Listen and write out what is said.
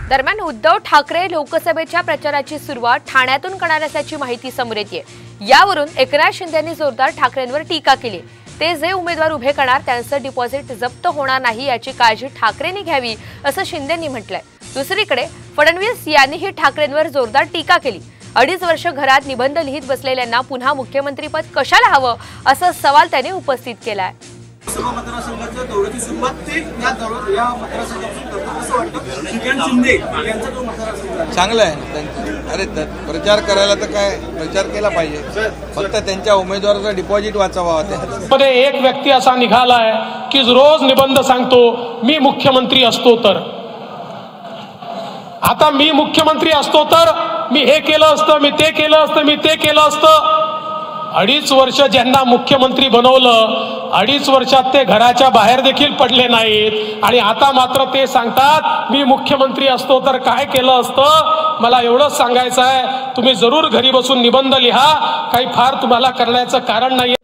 दरम्यान उद्धव ठाकरे लोकसभेच्या प्रचाराची सुरुवात ठाण्यातून करणार असल्याची माहिती समोर येते। यावरून एकनाथ शिंदेंनी जोरदार ठाकरेंवर टीका केली। ते जे उमेदवार उभे करणार त्यांचं डिपॉझिट जप्त होणार नाही याची काळजी ठाकरेंनी घ्यावी असं शिंदेंनी म्हटलंय। दुसरीकडे फडणवीस यांनीही ठाकरेंवर जोरदार टीका केली। 2.5 वर्ष घरात निबंध लिहित बसलेल्यांना पुन्हा मुख्यमंत्रीपद कशाला हवं असा सवाल त्यांनी उपस्थित केलाय। चांगलं आहे। अरे प्रचार करायला तर काय प्रचार केला पाहिजे, फक्त त्यांच्या उमेदवाराचं डिपॉझिट वाचवावं। मध्ये एक व्यक्ती असा निघालाय की रोज निबंध सांगतो मी मुख्यमंत्री असतो तर, आता मी मुख्यमंत्री असतो तर मी हे केलं असतं, मी ते केलं असतं, मी ते केलं असतं। 2.5 वर्ष ज्यांना मुख्यमंत्री बनवलं, 2.5 वर्षात ते घराच्या बाहेर देखील पडले नाहीत आणि आता मात्र ते सांगतात मी मुख्यमंत्री असतो तर काय केलं असतं। मला एवढंच सांगायचं आहे, तुम्ही जरूर घरी बसून निबंध लिहा, काही फार तुम्हाला करण्याचं कारण नाहीये।